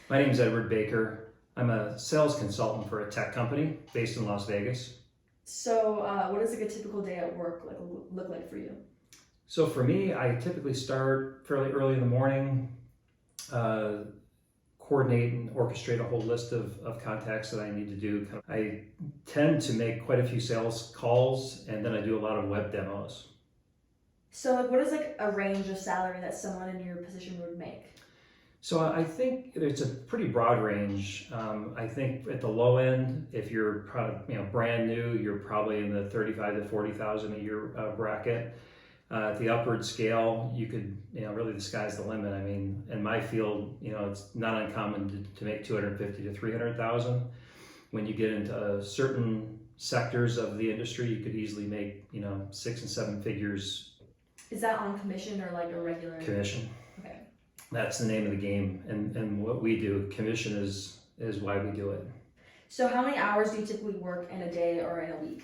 My name is Edward Baker. I'm a sales consultant for a tech company based in Las Vegas. So, what does like a typical day at work look like for you? So for me, I typically start fairly early in the morning, uh, coordinate and orchestrate a whole list of contacts that I need to do. I tend to make quite a few sales calls, and then I do a lot of web demos. So, like, what is like a range of salary that someone in your position would make? So I think it's a pretty broad range. I think at the low end, if you're brand new, you're probably in the 35 to 40,000 a year bracket. At the upward scale, you could, really the sky's the limit. I mean, in my field, it's not uncommon to make 250 to 300,000. When you get into certain sectors of the industry, you could easily make, six and seven figures Is that on commission or like a regular? commission. Okay. That's the name of the game, and what we do. Commission is why we do it. So, how many hours do you typically work in a day or in a week?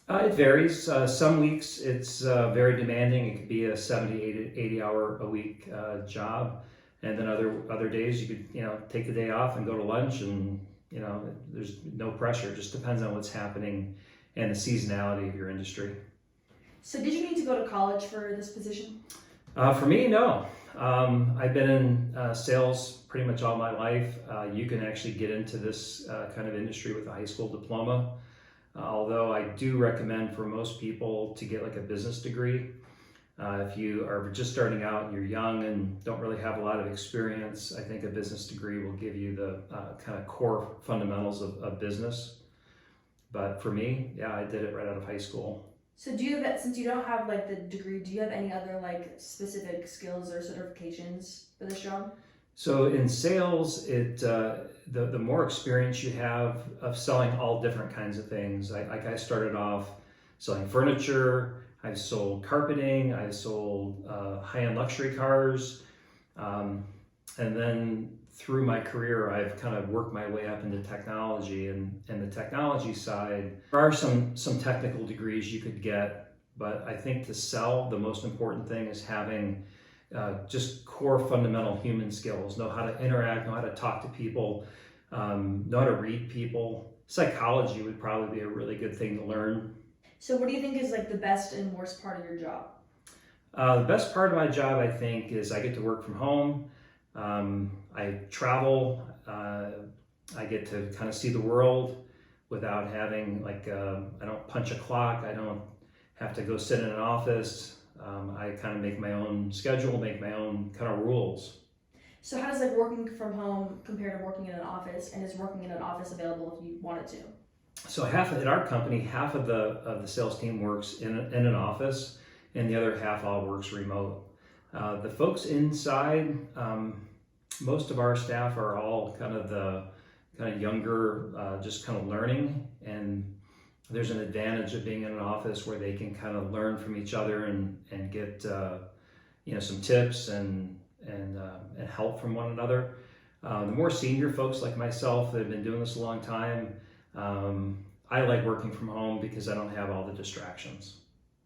It varies. Some weeks it's very demanding. It could be a 70, 80 hour a week job. And then other days you could, take the day off and go to lunch and, there's no pressure. It just depends on what's happening and the seasonality of your industry. So, did you need to go to college for this position? For me, no. I've been in sales pretty much all my life. You can actually get into this kind of industry with a high school diploma. Although I do recommend for most people to get like a business degree. If you are just starting out and you're young and don't really have a lot of experience, I think a business degree will give you the kind of core fundamentals of business. But for me, yeah, I did it right out of high school. So, do you have, since you don't have like the degree, do you have any other like specific skills or certifications for this job? So in sales, the more experience you have of selling all different kinds of things. I started off selling furniture. I sold carpeting. I sold high-end luxury cars, and then through my career, I've kind of worked my way up into technology. And the technology side, there are some technical degrees you could get, but I think to sell, the most important thing is having just core fundamental human skills, know how to interact, know how to talk to people, know how to read people. Psychology would probably be a really good thing to learn. So, what do you think is like the best and worst part of your job? The best part of my job, I think, is I get to work from home. I travel. I get to kind of see the world without having I don't punch a clock. I don't have to go sit in an office. I kind of make my own schedule, make my own kind of rules. So, how does like working from home compare to working in an office, and is working in an office available if you wanted to? So at our company, half of the sales team works in an office, and the other half all works remote. The folks inside, most of our staff are all kind of younger, just kind of learning, and there's an advantage of being in an office where they can kind of learn from each other and get some tips and help from one another. The more senior folks like myself that have been doing this a long time, I like working from home because I don't have all the distractions.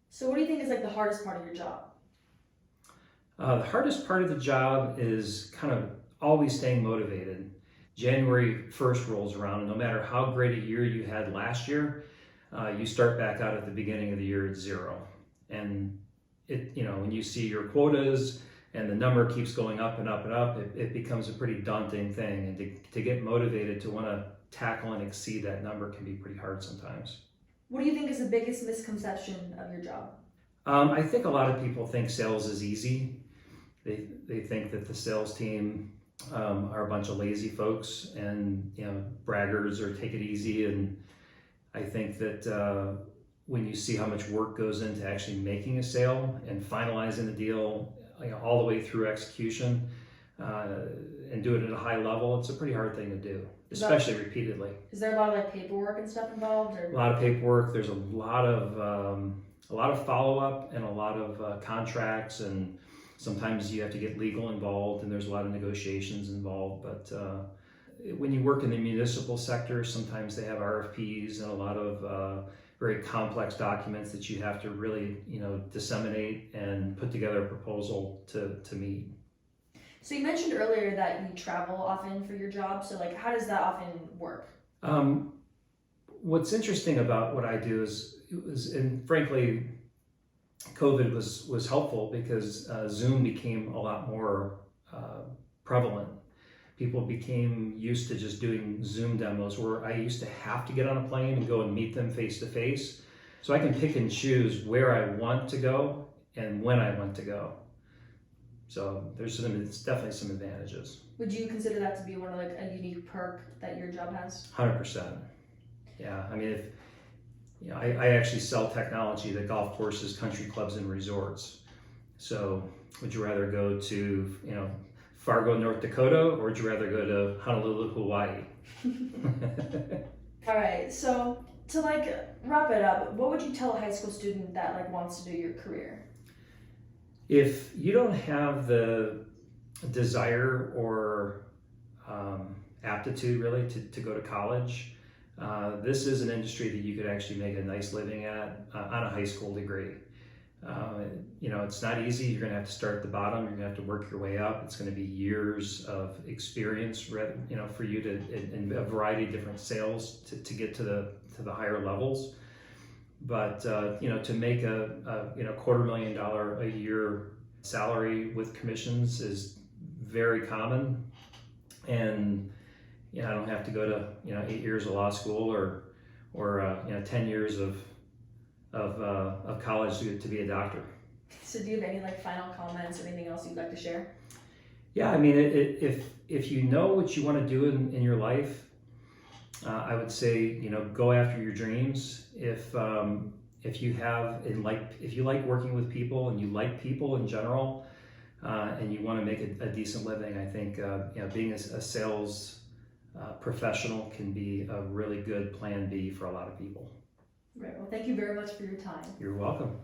So, what do you think is like the hardest part of your job? The hardest part of the job is kind of always staying motivated. January 1st rolls around, and no matter how great a year you had last year, you start back out at the beginning of the year at zero. And when you see your quotas and the number keeps going up and up and up, it becomes a pretty daunting thing. And to get motivated to want to tackle and exceed that number can be pretty hard sometimes. What do you think is the biggest misconception of your job? I think a lot of people think sales is easy. They think that the sales team are a bunch of lazy folks and braggarts or take it easy. And I think that when you see how much work goes into actually making a sale and finalizing the deal, all the way through execution, and do it at a high level, it's a pretty hard thing to do, especially repeatedly. Is there a lot of like paperwork and stuff involved? A lot of paperwork. There's a lot of follow up and a lot of contracts, and sometimes you have to get legal involved, and there's a lot of negotiations involved. But when you work in the municipal sector, sometimes they have RFPs and a lot of very complex documents that you have to really, disseminate and put together a proposal to meet. So you mentioned earlier that you travel often for your job. So like, how does that often work? Um, what's interesting about what I do and frankly, COVID was helpful because Zoom became a lot more prevalent. People became used to just doing Zoom demos where I used to have to get on a plane and go and meet them face to face. So I can pick and choose where I want to go and when I want to go. So it's definitely some advantages. Would you consider that to be one of like a unique perk that your job has? 100%. Yeah, I mean, if I actually sell technology to golf courses, country clubs, and resorts. So would you rather go to, Fargo, North Dakota, or would you rather go to Honolulu, Hawaii? All right. So to like wrap it up, what would you tell a high school student that like wants to do your career? If you don't have the desire or aptitude really to go to college, this is an industry that you could actually make a nice living at on a high school degree. It's not easy. You're going to have to start at the bottom. You're going to have to work your way up. It's going to be years of experience, for you to in a variety of different sales to get to the higher levels. But to make a $250,000 a year salary with commissions is very common, and I don't have to go to 8 years of law school or 10 years of college to be a doctor. So do you have any like final comments or anything else you'd like to share? Yeah, I mean, if you know what you want to do in your life, I would say go after your dreams. If you like working with people and you like people in general, and you want to make a decent living, I think being a sales professional can be a really good plan B for a lot of people. Right. Well, thank you very much for your time. You're welcome.